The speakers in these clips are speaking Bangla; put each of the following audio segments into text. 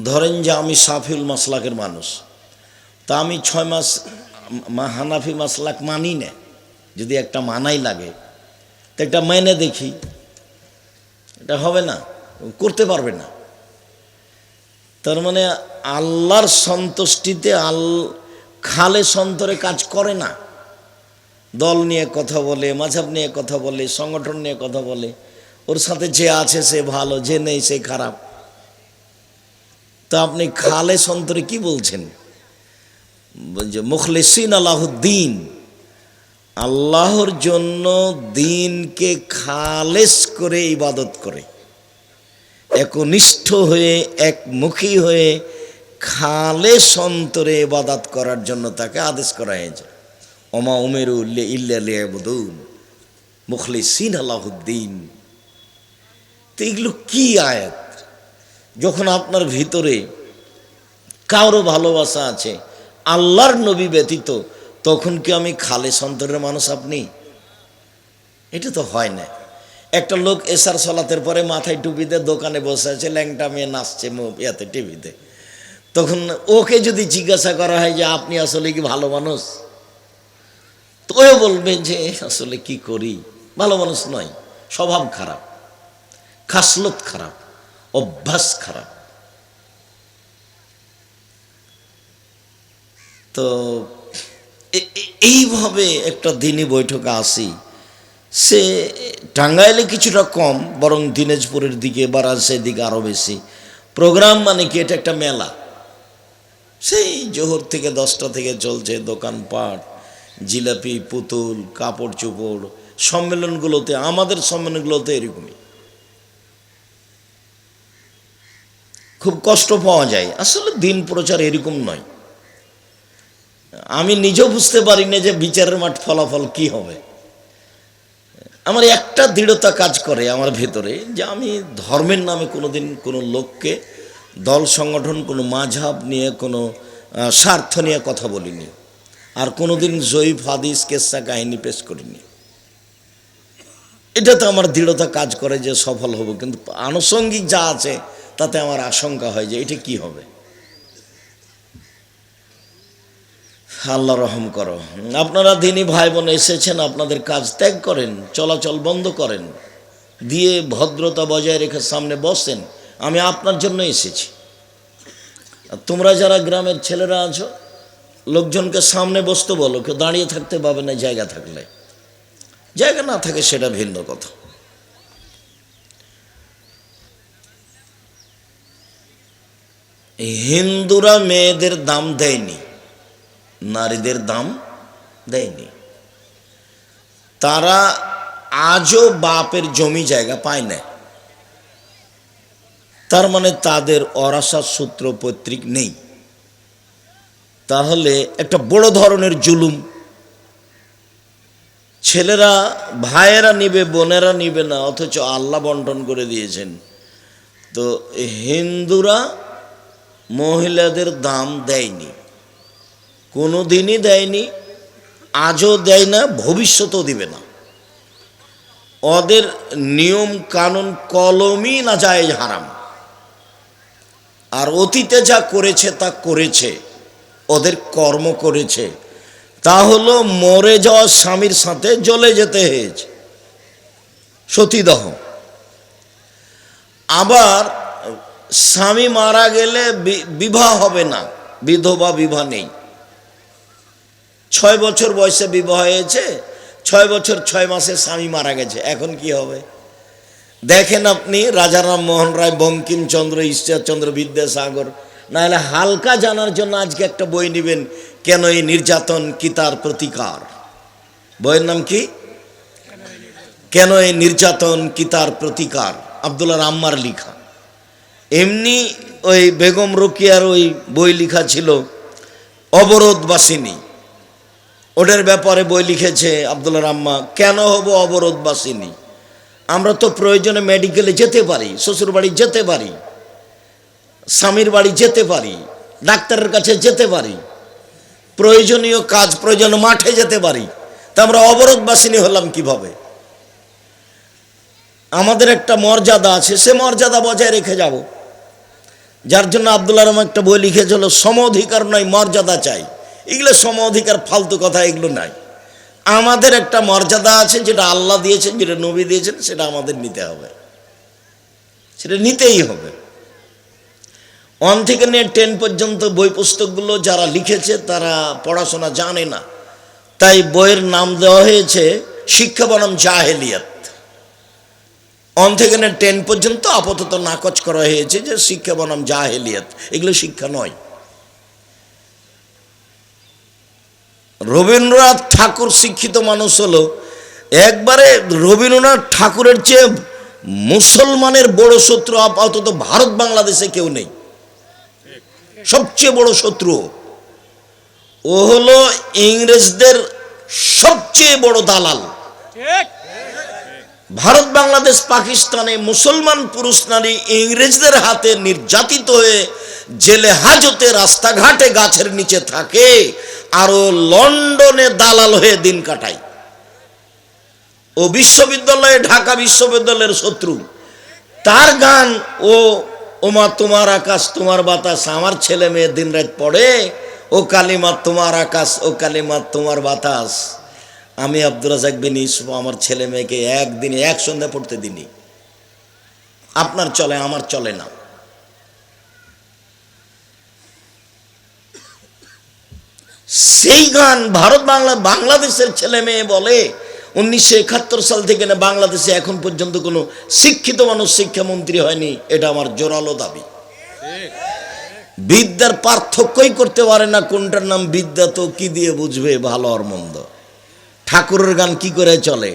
ধরেন যে আমি শাফিউল মাসলাকের মানুষ, তা আমি 6 মাস হানাফি মাসলাক মানি না, যদি একটা মানাই লাগে তো একটা মেনে দেখি, এটা হবে না, করতে পারবে না। তার মানে আল্লাহর সন্তুষ্টিতে খালেস অন্তরে কাজ করে না। দল নিয়ে কথা বলে, মাযহাব নিয়ে কথা বলে, সংগঠন নিয়ে কথা বলে, ওর সাথে যে আছে সে ভালো, যে নেই সে খারাপ। তা আপনি খালেস অন্তরে কি বলছেন? যে মুখলিসিন আলাহুদ্দিন, আল্লাহর জন্য দিনকে খালেস করে ইবাদত করে, একনিষ্ঠ হয়ে একমুখী হয়ে খালেস অন্তরে ইবাদত করার জন্য তাকে আদেশ করা হয়েছে। ওমা উমেরু ইল্লা লিয়াবুদুন মুখলিসিন আলাহুদ্দিন। তো এগুলো কি আয়াত? যখন আপনার ভিতরে কারো ভালোবাসা আছে আল্লাহর নবী ব্যতীত, তখন কি আমি খালেস অন্তরের মানুষ আপনি? এটা তো হয় না। একটা লোক এশার সালাতের পরে মাথায় টুপিতে দোকানে বসে আছে, ল্যাংটা মেয়ে নাচছে ইয়াতে টিভিতে, তখন ওকে যদি জিজ্ঞাসা করা হয় যে আপনি আসলে কি ভালো মানুষ, তো ও বলবে যে আসলে কি করি, ভালো মানুষ নয়, স্বভাব খারাপ, খাসলত খারাপ, অভ্যাস খারাপ। তো এইভাবে একটা দিনই বৈঠকে আসি, সে টাঙ্গাইলে কিছুটা কম, বরং দিনাজপুরের দিকে বা রাজশাহীর দিকে আরও বেশি। প্রোগ্রাম মানে কি, এটা একটা মেলা, সেই জোহর থেকে 10টা থেকে চলছে, দোকানপাট, জিলাপি, পুতুল, কাপড় চোপড়। সম্মেলনগুলোতে, আমাদের সম্মেলনগুলোতে এরকমই, খুব কষ্ট পাওয়া যায়। আসলে দিন প্রচার এরকম নয়। আমি নিজেও বুঝতে পারি না যে বিচারের মাঠ ফলাফল কি হবে। আমার একটা দৃঢ়তা কাজ করে আমার ভেতরে, যে আমি ধর্মের নামে কোনোদিন কোনো লোককে, দল সংগঠন, কোনো মাযহাব নিয়ে, কোনো স্বার্থ নিয়ে কথা বলিনি, আর কোনোদিন জয়ীফ হাদিস কেসা কাহিনী পেশ করিনি। এটাতে আমার দৃঢ়তা কাজ করে যে সফল হব, কিন্তু আনুষঙ্গিক যা আছে তাতে আমার আশঙ্কা হয় যে এটা কি হবে। আল্লাহ রহম করো। আপনারা দিনী ভাই বোন এসেছেন, আপনাদের কাজ ত্যাগ করেন, চলাচল বন্ধ করেন, দিয়ে ভদ্রতা বজায় রেখে সামনে বসেন। আমি আপনার জন্য এসেছি। তোমরা যারা গ্রামের ছেলেরা আছো, লোকজনকে সামনে বসতে বলো, কেউ দাঁড়িয়ে থাকতে পাবে না। জায়গা থাকলে, জায়গা না থাকে সেটা ভিন্ন কথা। হিন্দুরা মেয়েদের দাম দেয়নি, নারীদের দাম দেয়নি। তারা আজও বাপের জমি জায়গা পায় না। তার মানে তাদের অরাসার সূত্র পৈতৃক নেই। তাহলে একটা বড় ধরনের জুলুম। ছেলেরা, ভাইয়েরা নিবে, বোনেরা নিবে না, অথচ আল্লাহ বন্টন করে দিয়েছেন। তো হিন্দুরা মহিলাদের দাম দেয়নি, কোনো দিনই দেয়নি, আজও দেয় না, ভবিষ্যতেও দিবে না। ওদের নিয়ম কানুন কলমই না জায়েজ হারাম। আর অতীতে যা করেছে তা করেছে, ওদের কর্ম করেছে, তা হলো মরে যাওয়া স্বামীর সাথে জ্বলে যেতে হয়েছে, সতীদাহ। আবার স্বামী মারা গেলে বিবাহ হবে না, বিধবা বিবাহ নেই। 6 বছর বয়সে বিবাহ হয়েছে, 6 বছর 6 মাসে স্বামী মারা গেছে, এখন কি হবে? দেখেন আপনি রাজারাম মোহন রায়, বঙ্কিমচন্দ্র, ঈশ্বরচন্দ্র বিদ্যাসাগর, নাহলে হালকা জানার জন্য আজকে একটা বই নেবেন, কেন এই নির্যাতন কি তার প্রতিকার। বইয়ের নাম কি? কেন এই নির্যাতন কি তার প্রতিকার, আব্দুল্লাহ আম্মার লিখা। এমনি ওই বেগম রোকিয়ার ওই বই লেখা ছিল অবরোধবাসিনী, ওটার ব্যাপারে বই লিখেছে আব্দুল্লাহ আম্মা, কেন হব অবরোধবাসিনী। আমরা তো প্রয়োজনে মেডিকেলে যেতে পারি, শ্বশুর বাড়ি যেতে পারি, স্বামীর বাড়ি যেতে পারি, ডাক্তারের কাছে যেতে পারি, প্রয়োজনীয় কাজ প্রয়োজন মাঠে যেতে পারি, তা আমরা অবরোধবাসিনী হলাম কিভাবে? আমাদের একটা মর্যাদা আছে, সে মর্যাদা বজায় রেখে যাব। যার জন্য আব্দুল রহমান একটা বই লিখেছিল, সম অধিকার নয় মর্যাদা চাই। এগুলো সম অধিকার ফালতু কথা, এগুলো নাই। আমাদের একটা মর্যাদা আছে, যেটা আল্লাহ দিয়েছেন, যেটা নবী দিয়েছেন, সেটা আমাদের নিতে হবে, সেটা নিতেই হবে। 1 থেকে নিয়ে 10 পর্যন্ত বই পুস্তকগুলো যারা লিখেছে তারা পড়াশোনা জানে না, তাই বইয়ের নাম দেওয়া হয়েছে শিক্ষা বনাম জাহেলিয়াত। 1 থেকে নিয়ে 10 পর্যন্ত আপাতত নাকচ করা হয়েছে যে শিক্ষা বনাম জাহেলিয়াত, এগুলো শিক্ষা নয়। রবীন্দ্রনাথ ঠাকুর শিক্ষিত মানুষ হলো, একবারে রবীন্দ্রনাথ ঠাকুরের চেয়ে মুসলমানের বড় শত্রু আপাতত ভারত বাংলাদেশে কেউ নেই। সবচেয়ে বড় শত্রু ও হলো ইংরেজদের সবচেয়ে বড় দালাল। ভারত বাংলাদেশ পাকিস্তানে মুসলমান পুরুষ নারী ইংরেজদের হাতে নির্যাতিত হয়ে জেলে হাজতে রাস্তাঘাটে গাছের নিচে থাকে, আর ও লন্ডনে দালাল হয়ে দিন কাটায়। ও বিশ্ববিদ্যালয়ে, ঢাকা বিশ্ববিদ্যালয়ের শত্রু। তার গান ও ওমা তোমার আকাশ তোমার বাতাস, আমার ছেলে মেয়ে দিন রাত পড়ে ও কালিমা তোমার আকাশ ও কালিমা তোমার বাতাস। আমি আব্দুর রাজ্জাক বিন ইউসুফ আমার ছেলে মেয়েকে একদিনে এক সন্ধ্যা পড়তে দিনি। আপনার চলে, আমার চলে না। সেই গান ভারত বাংলাদেশের ছেলে মেয়ে বলে 1971 সাল থেকে না বাংলাদেশে এখন পর্যন্ত কোনো শিক্ষিত মানুষ শিক্ষামন্ত্রী হয়নি। এটা আমার জোরালো দাবি। বিদ্যার পার্থক্যই করতে পারে না কোনটার নাম বিদ্যা, তো কি দিয়ে বুঝবে ভালো আর মন্দ? ঠাকুরের গান কি করে চলে?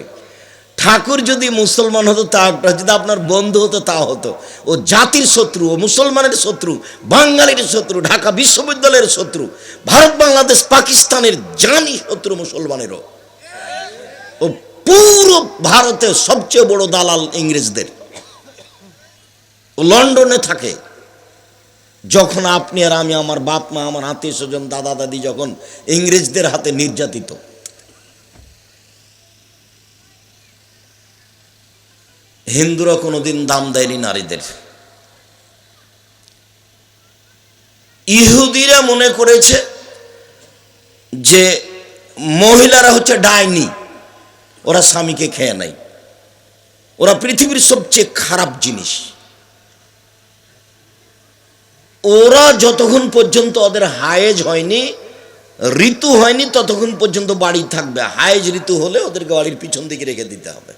ঠাকুর যদি মুসলমান হতো তা, যদি আপনার বন্ধু হতো তা হতো। ও জাতির শত্রু, ও মুসলমানের শত্রু, বাঙালির শত্রু, ঢাকা বিশ্ববিদ্যালয়ের শত্রু, ভারত বাংলাদেশ পাকিস্তানের জানি শত্রু মুসলমানেরও। ও পুরো ভারতের সবচেয়ে বড় দালাল ইংরেজদের। ও লন্ডনে থাকে। যখন আপনি আর আমি, আমার বাপ মা, আমার আত্মীয় স্বজন, দাদা দাদি যখন ইংরেজদের হাতে নির্যাতিত, হিন্দুরা কোনোদিন দাম দেয়নি নারীদের। ইহুদিরা মনে করেছে যে মহিলারা হচ্ছে ডাইনি, ওরা স্বামীকে খেয়ে নেয়, ওরা পৃথিবীর সবচেয়ে খারাপ জিনিস। ওরা যতক্ষণ পর্যন্ত ওদের হায়েজ হয়নি, ঋতু হয়নি, ততক্ষণ পর্যন্ত বাড়ি থাকবে। হায়েজ ঋতু হলে ওদেরকে বাড়ির পিছন দিকে রেখে দিতে হবে।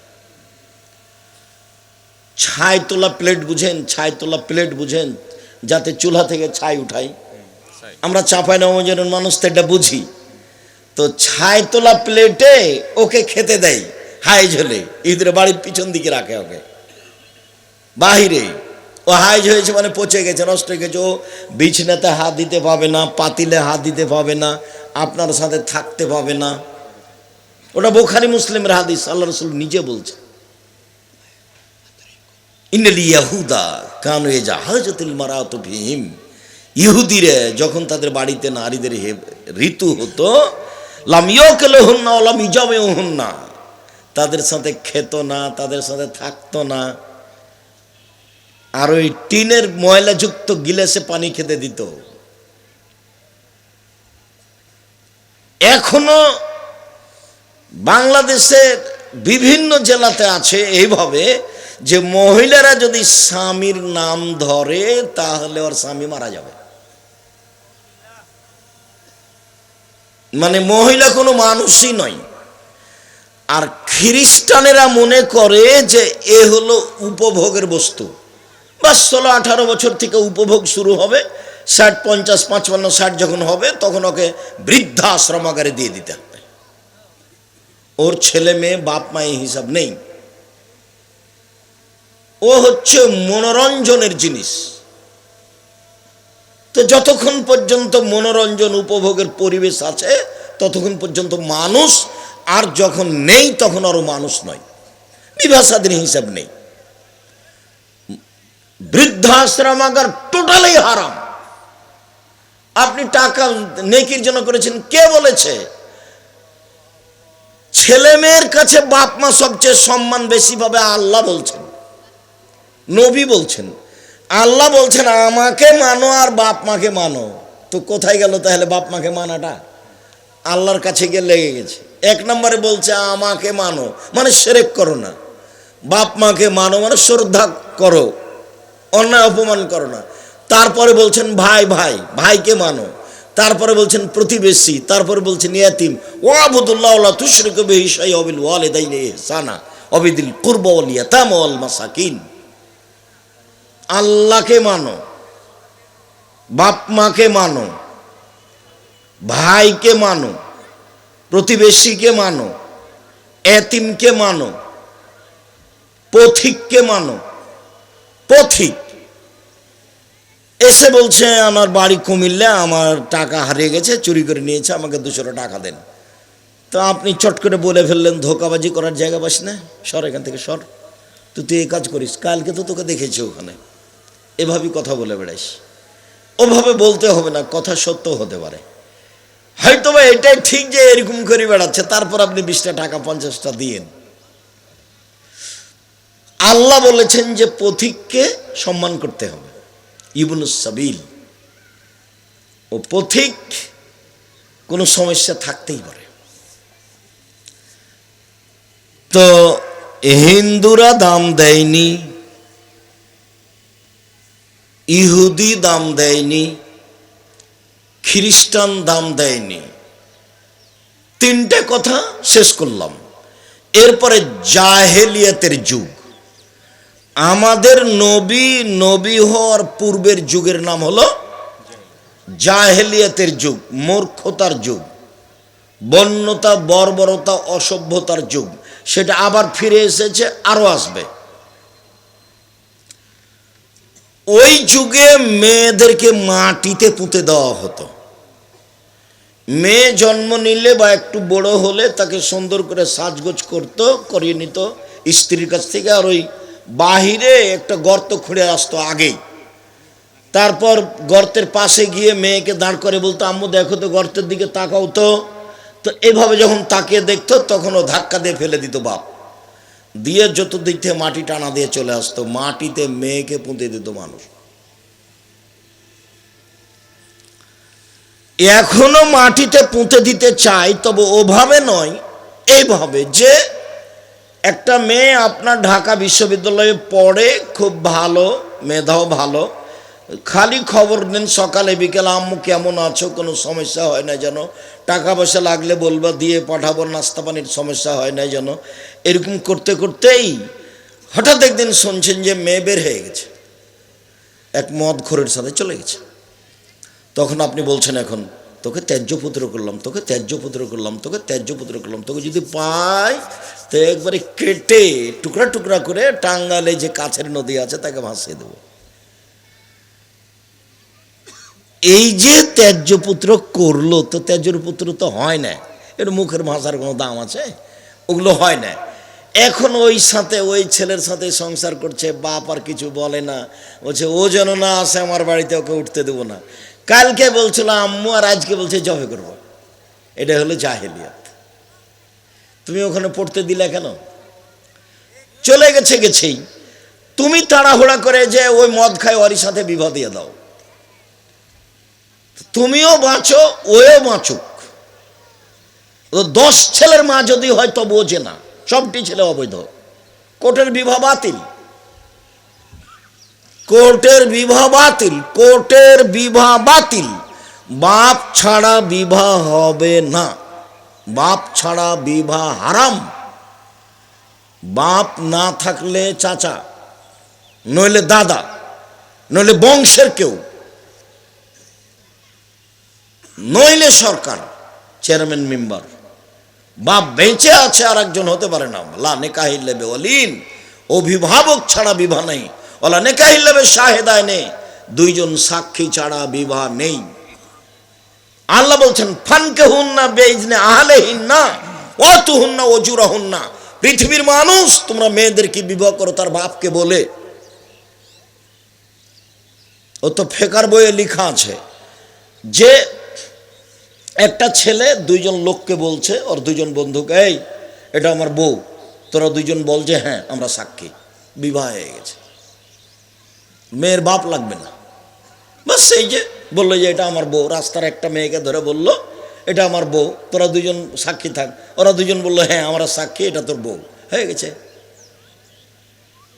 ছাই তোলা প্লেট বুঝেন? ছাই তোলা প্লেট বুঝেন? যাতে চুলা থেকে ছাই উঠাই। আমরা চাঁপাইনবাবগঞ্জের মানুষ তো এটা বুঝি। তো ছাই তোলা প্লেটে ওকে খেতে দেয় হাইজ হলে, ঈদের বাড়ির পিছন দিকে রাখে ওকে বাহিরে। ও হাইজ হয়েছে মানে পচে গেছে, নষ্ট হয়ে গেছে, ও বিছনাতে হাত দিতে পাবে না, পাতিলে হাত দিতে পাবে না, আপনার সাথে থাকতে পাবে না। ওটা বুখারী মুসলিমের হাদিস, আল্লাহ রাসূল নিজে বলছে। ইন্নাল ইয়াহুদা কানু ইয়াজাহাজাতুল মারাতু ফিহিম, ইহুদিরা যখন তাদের বাড়িতে নারীদের ঋতু হতো, লাম ইয়াকুলুহুন্না ওয়া লাম ইজামিউহুন্না, তাদের সাথে খেত না, তাদের সাথে থাকতো না, আর ওই টিনের ময়লাযুক্ত গিলাসে পানি খেতে দিত। এখনো বাংলাদেশের বিভিন্ন জেলাতে আছে এইভাবে যে মহিলারা যদি স্বামীর নাম ধরে তাহলে ওর স্বামী মারা যাবে। মানে মহিলা কোনো মানুষই নয়। আর খ্রিস্টানেরা মনে করে যে এ হলো উপভোগের বস্তু। বাস 16-18 বছর থেকে উপভোগ শুরু হবে, 60, 50, 55, 60 যখন হবে তখন ওকে বৃদ্ধাশ্রমাগারে দিয়ে দিতে হবে। ওর ছেলে মেয়ে বাপ মা এই হিসাব নেই। ও হচ্ছে মনোরঞ্জনের জিনিস। তো যতক্ষণ পর্যন্ত মনোরঞ্জন উপভোগের পরিবেশ আছে ততক্ষণ পর্যন্ত মানুষ, আর যখন নেই তখন আরো মানুষ নয়। বিবাহ স্বাধীন হিসাব নেই। বৃদ্ধাশ্রমাগার টোটালি হারাম। আপনি টাকা নেকির জন্য করেছেন, কে বলেছে? ছেলে মেয়ের কাছে বাপ মা সবচেয়ে সম্মান বেশি পাবে, আল্লাহ বলছেন, নবী বলছেন। আল্লাহ বলছেন আমাকে মানো আর বাপ মাকে মানো। তো কোথায় গেল তাহলে বাপ মাকে মানাটা? আল্লাহর কাছে গিয়ে লেগে গেছে। এক নম্বরে বলছে আমাকে মানো মানে শিরক করো না, বাপ মাকে মানো মানে শ্রদ্ধা করো, অন্যায় অপমান করো না। তারপরে বলছেন ভাই ভাই ভাইকে মানো, তারপরে বলছেন প্রতিবেশী, তারপরে বলছেন ইয়াতিম ওয়াবুদুল্লাহ লা তুশরিকু বিহি শাইআন ওয়াবিল ওয়ালিদাইনি ইহসানা ওয়াবিদিল কুরবা ওয়াল ইয়াতামা ওয়াল মাসাকিন। আল্লাহকে মানো, বাপ মাকে মানো, ভাইকে মানো, প্রতিবেশীকে মানো, এতিমকে মানো, পথিককে মানো। পথিক এসে বলছে আমার বাড়ি কুমিল্লা, আমার টাকা হারিয়ে গেছে, চুরি করে নিয়েছে, আমাকে 200 টাকা দেন। তো আপনি চট করে বলে ফেললেন ধোকাবাজি করার জায়গা পাস না, সর এখান থেকে সর, তুই এই কাজ করিস, কালকে তো তোকে দেখেছি ওখানে, এভাবেই কথা বলে বেড়াইস। ওভাবে বলতে হবে না, কথা সত্য হতে পারে, হয়তো বা এটাই ঠিক যে এরকম করে বেড়াচ্ছে, তারপর আপনি 20টা টাকা 50টা দিয়েন। আল্লাহ বলেছেন যে পথিককে সম্মান করতে হবে, ইবনুস সাবিল। ও পথিক কোনো সমস্যা থাকতেই পারে। তো হিন্দুরা দাম দেয়নি, ইহুদি দাম দেয়নি, খ্রিস্টান দাম দেয়নি, 3টে কথা শেষ করলাম। এরপরে জাহেলিয়াতের যুগ। আমাদের নবী হওয়ার পূর্বের যুগের নাম হলো জাহেলিয়াতের যুগ, মূর্খতার যুগ, বন্যতা, বর্বরতা, অসভ্যতার যুগ। সেটা আবার ফিরে এসেছে, আরো আসবে। ওই যুগে মেয়েদেরকে মাটিতে পুঁতে দেওয়া হতো। মেয়ে জন্ম নিলে বা একটু বড় হলে তাকে সুন্দর করে সাজগোজ করতো, করিয়ে নিত স্ত্রীর কাছ থেকে, আর ওই বাহিরে একটা গর্ত খুঁড়ে আসতো আগেই। তারপর গর্তের পাশে গিয়ে মেয়েকে দাঁড় করে বলতো আম্মু দেখো তো গর্তের দিকে তাকাও তো। তো এভাবে যখন তাকিয়ে দেখতো তখন ও ধাক্কা দিয়ে ফেলে দিত বাপ, দিয়ে যত দিক থেকে মাটি টানা দিয়ে চলে আসতো, মাটিতে মেয়েকে পুঁতে দিত মানুষ। এখনো মাটিতে পুঁতে দিতে চাই, তবে ওভাবে নয়, এইভাবে যে একটা মেয়ে আপনার ঢাকা বিশ্ববিদ্যালয়ে পড়ে, খুব ভালো, মেধাও ভালো, খালি খবর নেন সকালে বিকেলে আম্মু কেমন আছো, কোনো সমস্যা হয় না যেন, টাকা পয়সা লাগলে বলবা দিয়ে পাঠাবো, নাস্তা পানির সমস্যা হয় না যেন। এরকম করতে করতেই হঠাৎ একদিন শুনছেন যে মেয়ে বের হয়ে গেছে, এক মদখোরের সাথে চলে গেছে। তখন আপনি বলছেন এখন তোকে ত্যায্য পুত্র করলাম, তোকে ত্যায্য পুত্র করলাম, তোকে ত্যায্য পুত্র করলাম, তোকে যদি পাই তো একবারে কেটে টুকরা টুকরা করে টাঙ্গালে যে কাছের নদী আছে তাকে ভাসিয়ে দেব। এই যে ত্যায্য পুত্র করলো, তো ত্যায্য পুত্র তো হয় না, এর মুখের ভাষার কোনো দাম আছে? ওগুলো হয় না। এখন ওই সাথে ওই ছেলের সাথে সংসার করছে, বাপ আর কিছু বলে না, বলছে ও যেন না আসে আমার বাড়িতে, ওকে উঠতে দেবো না। কালকে বলছিল আম্মু, আর আজকে বলছে জবে করবো। এটা হলো জাহেলিয়াত। তুমি ওখানে পড়তে দিলে কেন? চলে গেছে, গেছেই। তুমি তাড়াহুড়া করে যে ওই মদ খায় ওরই সাথে বিবাহ দিয়ে দাও, তুমিও বাঁচো ওও বাঁচুক। 10 ছেলের মা যদি হয় তবু বোঝে না, সবটি ছেলে অবৈধ। কোর্টের বিবাহ বাতিল, কোর্টের বিবাহ বাতিল, কোর্টের বিবাহ বাতিল। বাপ ছাড়া বিবাহ হবে না, বাপ ছাড়া বিবাহ হারাম। বাপ না থাকলে চাচা, নইলে দাদা, নইলে বংশের কেউ, নইলে সরকার, চেয়ারম্যান মেম্বার। বাপ বেঁচে আছে আর একজন হতে পারে না। লা নিকাহ ইল্লা বিওয়ালিন, অভিভাবক ছাড়া বিবাহ নেই। ওলা নিকাহ ইল্লা বিশাহিদাইন নেই, 2 জন সাক্ষী ছাড়া বিবাহ নেই। আল্লাহ বলছেন ফানকিহুন্না বিইজনি আহলিহিন্না ওয়াতুহুন্না উজুরাহুন্না। পৃথিবীর মানুষ, তোমরা মেয়েদেরকে বিবাহ করো তার বাপকে বলে। ও তো ফেকার বইয়ে লেখা আছে যে একটা ছেলে 2 জন লোককে বলছে, ওর 2 জন বন্ধুকে, এই এটা আমার বউ, তোরা 2 জন বল যে হ্যাঁ আমরা সাক্ষী, বিবাহ হয়ে গেছে। মেয়ের বাপ লাগবে না, বাস এই যে বললো যে এটা আমার বউ, রাস্তার একটা মেয়েকে ধরে বলল এটা আমার বউ, তোরা দুজন সাক্ষী থাক, ওরা দুজন বললো হ্যাঁ আমরা সাক্ষী, এটা তোর বউ, হয়ে গেছে।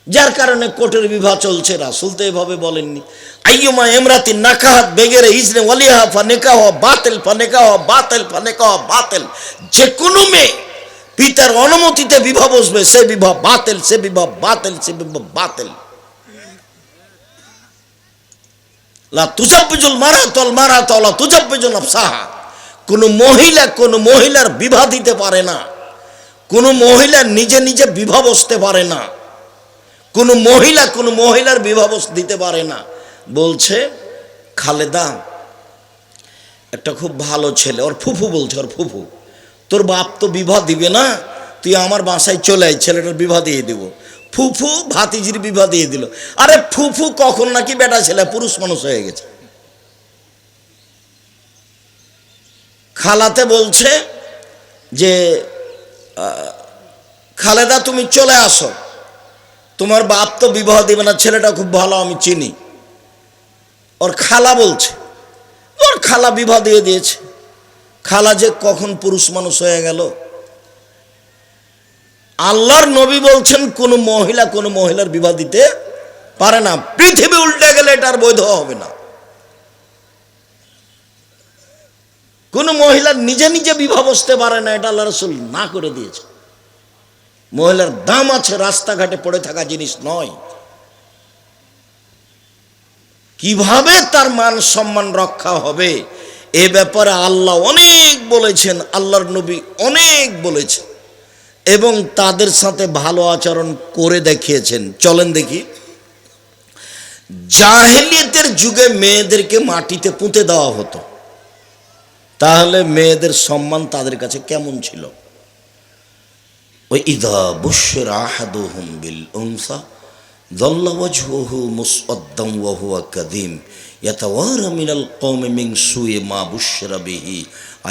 যার কারণে কোর্টের বিবাহ চলছে। রাসূল তো এভাবে বলেননি আইয়ুমা ইমরাতিন নাকাহাত বেগেরে ইজনে ওয়ালিহা ফানিকাহ বাতিল ফানিকাহ বাতিল ফানিকাহ বাতিল, যে কোনো মেয়ে পিতার অনুমতিতে বিবাহ বসবে সে বিবাহ বাতিল, সে বিবাহ বাতিল, সে বিবাহ বাতিল। লা তুজাব্বিজুল মারাতুল মারাতু লা তুজাব্বিজু নাফসাহা, কোন মহিলা কোন মহিলার বিবাহ দিতে পারে না, কোন মহিলা নিজে নিজে বিবাহ বসতে পারে না, কোন মহিলা কোন মহিলার বিবাহ দিতে পারে না। বলছে খালেদা একটা খুব ভালো ছেলে, ওর ফুফু বলছে, ওর ফুফু, তোর বাপ তো বিবাহ দিবে না, তুই আমার বাসায় চলে আয়, ছেলেটার বিবাহ দিয়ে দিব। ফুফু ভাতিজির বিবাহ দিয়ে দিল। আরে ফুফু কখন নাকি বেটা ছেলে পুরুষ মানুষ হয়ে গেছে। খালাতে বলছে যে খালেদা তুমি চলে আসো, তোমার বাপ তো বিবাহ দিবে না, ছেলেটা খুব ভালো আমি চিনি। ওর খালা বলছে, ওর খালা বিবাহ দিয়ে দিয়েছে। খালা যে কখন পুরুষ মানুষ হয়ে গেল। আল্লাহর নবী বলছেন কোন মহিলা কোন মহিলার বিবাহ দিতে পারে না, পৃথিবী উল্টে গেলে এটা আর বৈধ হবে না। কোন মহিলা নিজে নিজে বিবাহ বসতে পারে না, এটা আল্লাহ রাসূল না করে দিয়েছে। মহিলার দাম আছে, রাস্তাঘাটে পড়ে থাকা জিনিস নয়। কিভাবে তার মান সম্মান রক্ষা হবে এ ব্যাপারে আল্লাহ অনেক বলেছেন, আল্লাহর নবী অনেক বলেছেন এবং তাদের সাথে ভালো আচরণ করে দেখিয়েছেন। চলেন দেখি, জাহেলিয়াতের যুগে মেয়েদেরকে মাটিতে পুঁতে দেওয়া হতো, তাহলে মেয়েদের সম্মান তাদের কাছে কেমন ছিল? وإذا بشر أحدهم بالأنثى ظل وجهه مسودا وهو كظيم يتوارى من القوم من سوء ما بشر به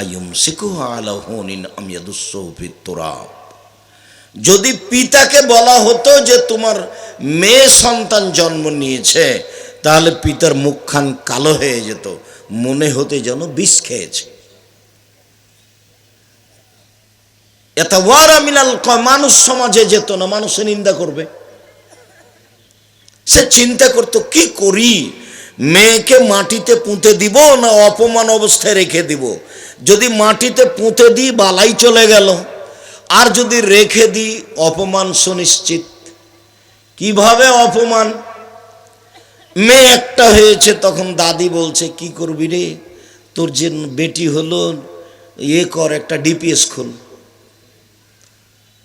أيمسكه على هون أم يدسه في التراب। যদি পিতাকে বলা হতো যে তোমার মেয়ে সন্তান জন্ম নিয়েছে, তাহলে পিতার মুখখান কালো হয়ে যেত, মনে হতে যেন বিষ খেয়েছে। মানুষ সমাজে যেত না, মানুষের নিন্দা করবে। সে চিন্তা করত কি করি, মেয়েকে মাটিতে পুঁতে দিব না অপমান অবস্থায় রেখে দিব। যদি মাটিতে পুঁতে দিই বালাই চলে গেল, আর যদি রেখে দিই অপমান সুনিশ্চিত। কিভাবে অপমান? মেয়ে একটা হয়েছে, তখন দাদি বলছে কি করবি রে, তোর যে বেটি হলো কর, একটা ডিপিএস খোল।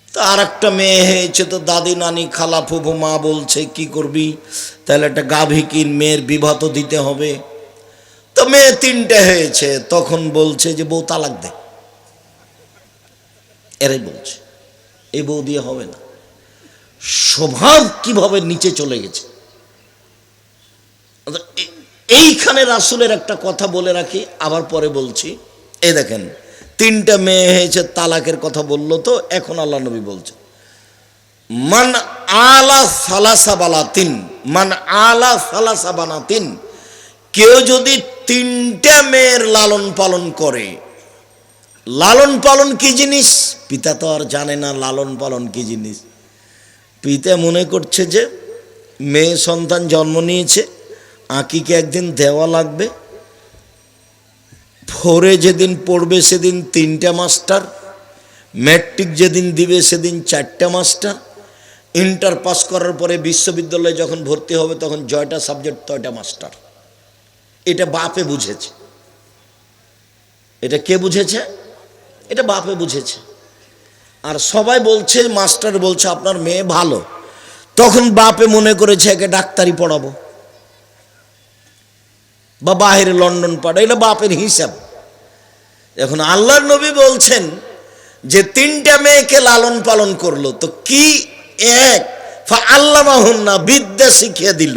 তো আর একটা মেয়ে হয়েছে, তো দাদি নানি খালা ফুফু মা বলছে কি করবি, তাহলে একটা গাভী কিন, মেয়ের বিবাহ তো দিতে হবে। তো মেয়ে তিনটে হয়েছে, তখন বলছে যে বউ তালাক দে। এরাই বলছে এই বউ দিয়ে হবে না। স্বভাব কিভাবে নিচে চলে গেছে। এইখানে রাসূলের একটা কথা বলে রাখি, আবার পরে বলছি। এই দেখেন, তিনটা মেয়ে হয়েছে, তালাকের কথা বললো, তো এখন আল্লাহ নবী বলছে মান আলা সালাসা বালাতিন, মান আলা সালাসা বানাতিন, কেউ যদি তিনটা মেয়ের লালন পালন করে। লালন পালন কি জিনিস পিতা তো আর জানে না, লালন পালন কি জিনিস। পিতা মনে করছে যে মেয়ে সন্তান জন্ম নিয়েছে, আঁকিকে একদিন দেওয়া লাগবে। ফোরে যেদিন পড়বে সেদিন 3টা মাস্টার, ম্যাট্রিক যেদিন দিবে সেদিন 4টা মাস্টার, ইন্টার পাস করার পরে বিশ্ববিদ্যালয়ে যখন ভর্তি হবে তখন 6টা সাবজেক্ট 6টা মাস্টার। এটা বাপে বুঝেছে। এটা কে বুঝেছে? এটা বাপে বুঝেছে। আর সবাই বলছে, মাস্টার বলছে আপনার মেয়ে ভালো, তখন বাপে মনে করেছে একে ডাক্তারি পড়াবো বা বাইরে লন্ডন পাঠাবো, এটা বাপের হিসাব। এখন আল্লাহর নবী বলছেন যে 3টা মেয়েকে লালন পালন করলো, তো কি এক আল্লামাহুন্না, বিদ্যা শিখিয়ে দিল।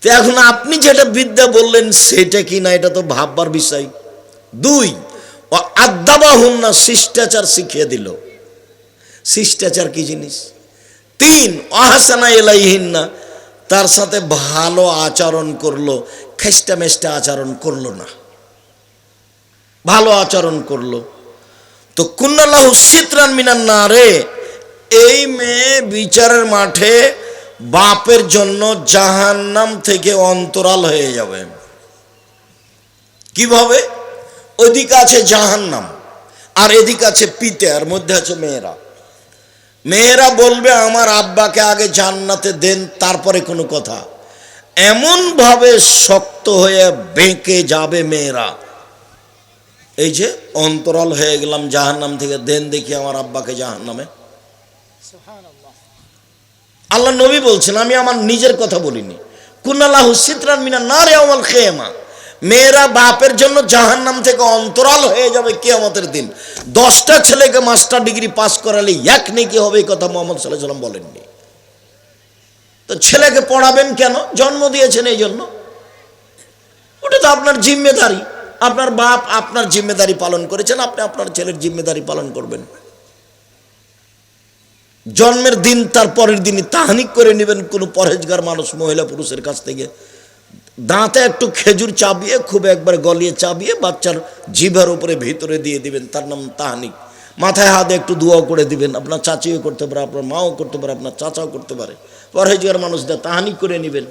তো এখন আপনি যেটা বিদ্যা বললেন সেটা কি না, এটা তো ভাববার বিষয়। 2 ও আদাবাহুন্না, শিষ্টাচার শিখিয়ে দিল। শিষ্টাচার কি জিনিস? 3 আহসানা ইলাইহিন্না, তার সাথে ভালো আচরণ করলো, খেস্টা মেস্টা আচরণ করলো না, ভালো আচরণ করলো। তো কুন্নাল্লাহু সিতরান মিনান নারে, এই মেয়ে বিচারের মাঠে বাপের জন্য জাহান্নাম থেকে অন্তরাল হয়ে যাবে। কিভাবে? ওইদিকে আছে জাহান্নাম আর এদিকে আছে পিতে, আর মধ্যে আছে মেয়েরা। মেয়েরা বলবে আমার আব্বাকে আগে জান্নাতে দেন, তারপরে কোনো কথা। এমন ভাবে শক্ত হয়ে বেঁকে যাবে মেয়েরা, এই যে অন্তরাল হয়ে গেলাম জাহান্নাম থেকে, দেন দেখি আমার আব্বাকে জাহান্নামে। আল্লাহ নবী বলছেন, আমি আমার নিজের কথা বলিনি। কুনাল্লাহু সিতরান মিনান নারি ইয়াউমাল কিয়ামা, মেয়েরা বাপের জন্য জাহান্নাম থেকে অন্তরাল হয়ে যাবে কিয়ামতের দিন। 10টা ছেলেকে মাস্টার ডিগ্রি পাস করালে এক নেকি হবে, এই কথা মুহাম্মদ সাল্লাল্লাহু আলাইহি ওয়াসাল্লাম বলেননি। তো ছেলেকে পড়াবেন কেন? জন্ম দিয়েছেন এই জন্য। ওটা তো আপনার জিম্মেদারি, আপনার বাপ আপনার জিম্মেদারি পালন করেছেন, আপনি আপনার ছেলের জিম্মেদারি পালন করবেন। জন্মের দিন তার পরের দিনই তাহানিক করে নেবেন কোনো পরহেজগার মানুষ মহিলা পুরুষের কাছ থেকে। দাঁতে একটু খেজুর চাবিয়ে, খুব একবার গলিয়ে চাবিয়ে বাচ্চার জিভার উপরে ভিতরে দিয়ে দিবেন, তার নাম তাহানিক। মাথায় হাতে একটু দোয়াও করে দিবেন, আপনার চাচিও করতে পারে, আপনার মাও করতে পারে, আপনার চাচাও করতে পারে। পরহেজগার মানুষদের তাহানিক করে নেবেন।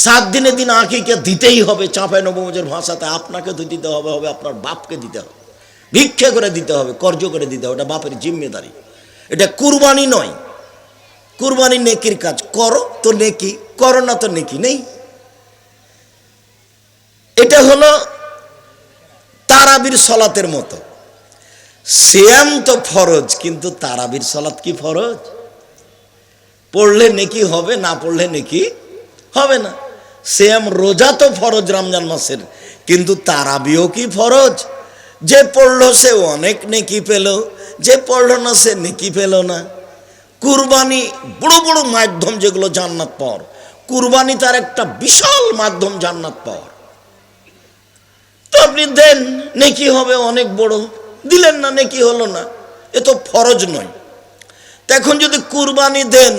7 দিনের দিন আঁকিকে দিতেই হবে, চাঁপায় নবমজের ভাষাতে আপনাকে তো দিতে হবে, হবে আপনার বাপকে দিতে হবে, ভিক্ষা করে দিতে হবে, কর্জ করে দিতে হবে। ওটা বাপের জিম্মেদারি, এটা কুরবানি নয়। কুরবানি নেকির কাজ, করো তো নেকি, করো না তো নেকি নেই। এটা হলো তারাবির সলাতের মতো। সিয়াম তো ফরজ, কিন্তু তারাবির সলাত কি ফরজ? পড়লে নেকি হবে, না পড়লে নেকি হবে না। সিয়াম রোজা তো ফরজ রমজান মাসের, কিন্তু তারাবিও কি ফরজ? যে পড়লো সে অনেক নেকি পেল, যে পড়লো না সে নেকি পেল না। কুরবানি বড় বড় মাধ্যম যেগুলো জান্নাত পাওয়ার, কুরবানি তার একটা বিশাল মাধ্যম জান্নাত পাওয়ার। তো আপনি দেন, নেকি হবে অনেক বড়, দিলেন না, নেকি হলো না, এ তো ফরজ নয়। এখন যদি কুরবানি দেন,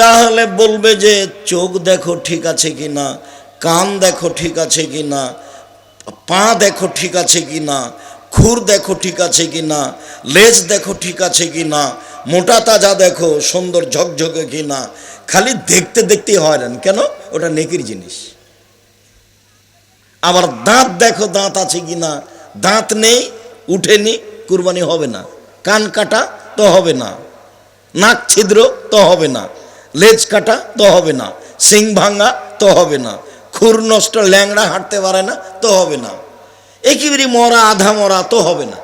তাহলে বলবে যে চোখ দেখো ঠিক আছে কি না, কান দেখো ঠিক আছে কি না, পা দেখো ঠিক আছে কি না, খুর দেখো ঠিক আছে কি না, লেজ দেখো ঠিক আছে কি না, মোটা তাজা দেখো, সুন্দর ঝকঝকে কি না। খালি দেখতে দেখতেই হয়রান কেন? ওটা নেকির জিনিস। আবার দাঁত দেখো, দাঁত আছে কি না, দাঁত নেই, উঠেনি, কুরবানি হবে না। কান কাটা তো হবে না, নাক ছিদ্র তো হবে না, লেজ কাটা তো হবে না, সিং ভাঙা তো হবে না, খুর নষ্ট ল্যাংড়া হাঁটতে পারে না তো হবে না, একেবারে মরা আধা মরা তো হবে না।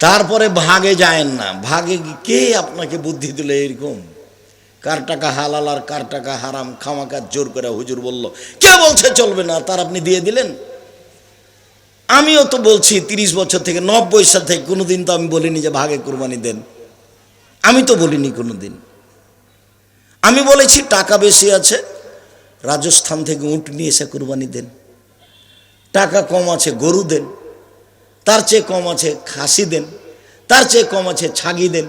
তারপরে ভাগে যায়েন না। ভাগে কে আপনাকে বুদ্ধি দিল এরকম? কার টাকা হালাল আর কার টাকা হারাম খামাকা জোর করে হুজুর বলল, কে বলছে চলবে না, তার আপনি দিয়ে দিলেন। আমিও তো বলছি 30 বছর থেকে, 90 সাল থেকে কোনোদিন তো আমি বলিনি যে ভাগে কুরবানি দেন, আমি তো বলিনি কোনোদিন। আমি বলেছি টাকা বেশি আছে, রাজস্থান থেকে উট নিয়ে এসে কুরবানি দেন। টাকা কম আছে, গরু দেন। তার চেয়ে কম আছে খাসি দেন, তার চেয়ে কম আছে ছাগি দেন,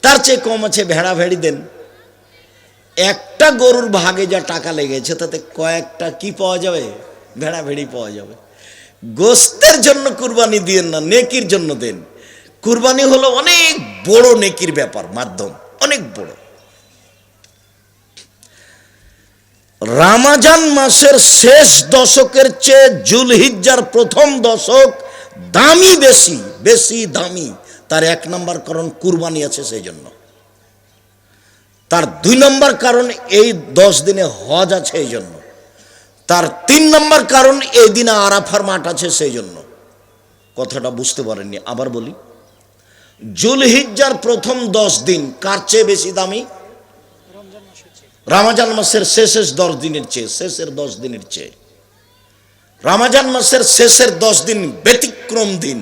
তার চেয়ে কম আছে ভেড়া ভেড়ি দেন। একটা গরুর ভাগে যা টাকা লেগেছে তাতে কয়েকটা কি পাওয়া যাবে? ভেড়া ভেড়ি পাওয়া যাবে। গোস্তের জন্য কুরবানি দিয়েন না, নেকির জন্য দেন। কুরবানি হলো অনেক বড় নেকির ব্যাপার, মাধ্যম অনেক বড়। রমজান মাসের শেষ দশকের চেয়ে জুলহিজ্জার প্রথম দশক দামি, বেশি বেশি দামি। তার 1 নম্বর কারণ কুরবানি আছে সেই জন্য। তার 2 নম্বর কারণ এই 10 দিনে হজ আছে এই জন্য। তার 3 নম্বর কারণ এই দিনে আরাফার মাঠ আছে সেই জন্য। কথাটা বুঝতে পারেননি, আবার বলি। জুলহিজ্জার প্রথম 10 দিন কার চেয়ে বেশি দামি? রমজান মাসের শেষের 10 দিনের চেয়ে, শেষের 10 দিনের চেয়ে। রমজান মাসের শেষের 10 দিন ব্যতিক্রম দিন,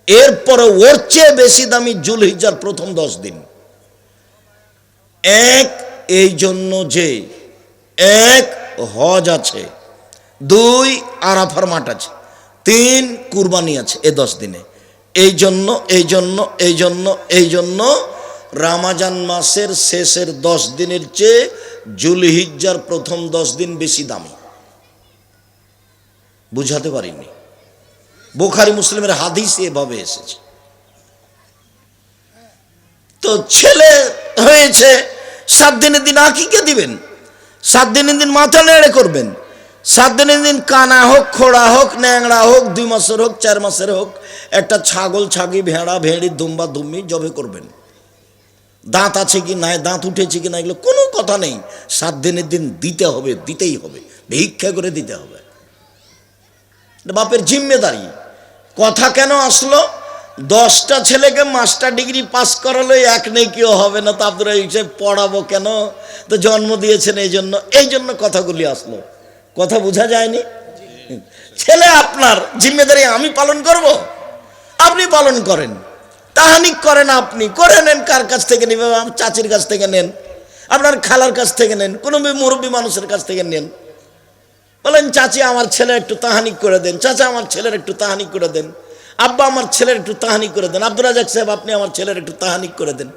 এরপরে ওর চেয়ে বেশি দামি জুলহিজ্জার প্রথম 10 দিন। 1 এই জন্য যে 1 হজ আছে, 2 আরাফার মাঠ আছে, 3 কুরবানি আছে। এ 10 দিনে এই জন্য রমজান মাসের শেষের 10 দিনের চেয়ে জুলহিজ্জার প্রথম 10 দিন বেশি দামি। বুঝাতে পারিনি? বুখারী মুসলিমের হাদিস এভাবে এসেছে। তো ছেলে হয়েছে 7 দিনের দিন আকিকা দিবেন, 7 দিনের দিন মাথা নেড়ে করবেন, 7 দিনের দিন কানা হোক, খোড়া হোক, ন্যাংড়া হোক, 2 মাসের হোক, 4 মাসের হোক, একটা ছাগল, ছাগি, ভেড়া, ভেড়ি, দুম্বা, দুম্মি জবে করবেন। দাঁত আছে কি নাই, দাঁত উঠেছে কি না, এগুলো কোনো কথা নেই। 7 দিনের দিন দিতে হবে, দিতেই হবে, ভিক্ষা করে দিতে হবে। বাপের জিম্মেদারি। কথা কেন আসলো? 10টা ছেলেকে মাস্টার ডিগ্রি পাস করালো, এক নেকিও হবে না, তা আপনারা হিসেবে পড়াবো কেন? তো জন্ম দিয়েছেন এই জন্য কথাগুলি আসলো। কথা বোঝা যায়নি? ছেলে আপনার জিম্মেদারি আমি পালন করব, আপনি পালন করেন। তাহানিক করেন, আপনি করে নেন। কার কাছ থেকে নেবেন? চাচির কাছ থেকে নেন, আপনার খালার কাছ থেকে নেন, কোনো মুরব্বী মানুষের কাছ থেকে নেন। বলেন, চাচি আমার ছেলে একটু তাহানিক করে দেন, চাচা আমার ছেলের একটু তাহানিক করে দেন, আব্বা আমার ছেলের একটু তাহানিক করে দেন, আব্দুল রাজাক সাহেব আপনি আমার ছেলের একটু তাহানিক করে দেন।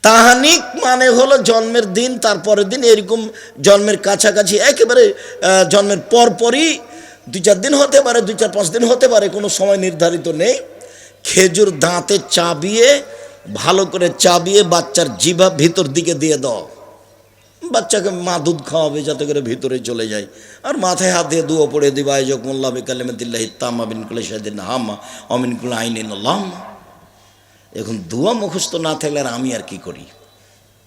তাহানিক মানে হলো জন্মের দিন, তারপরের দিন, এরকম জন্মের কাছাকাছি, একেবারে জন্মের পরপরই 2-4 দিন হতে পারে, 2-4-5 দিন হতে পারে, কোনো সময় নির্ধারিত নেই। খেজুর দাঁতে চাবিয়ে, ভালো করে চাবিয়ে বাচ্চার জিভা ভিতর দিকে দিয়ে দাও। বাচ্চাকে মা দুধ খাওয়াবে যাতে করে ভিতরে চলে যায়, আর মাথায় হাত দিয়ে দুয়ো পড়ে দিবা, আইজকুল্লাহ বিকালিমাতিল্লাহি তাম্মা বিন কুল্লি শাইইন হাম্মা অমিন কুল্লি আইনিন লাম্মা। এখন দুয়া মুখস্থ না থাকলে আর আমি আর কি করি?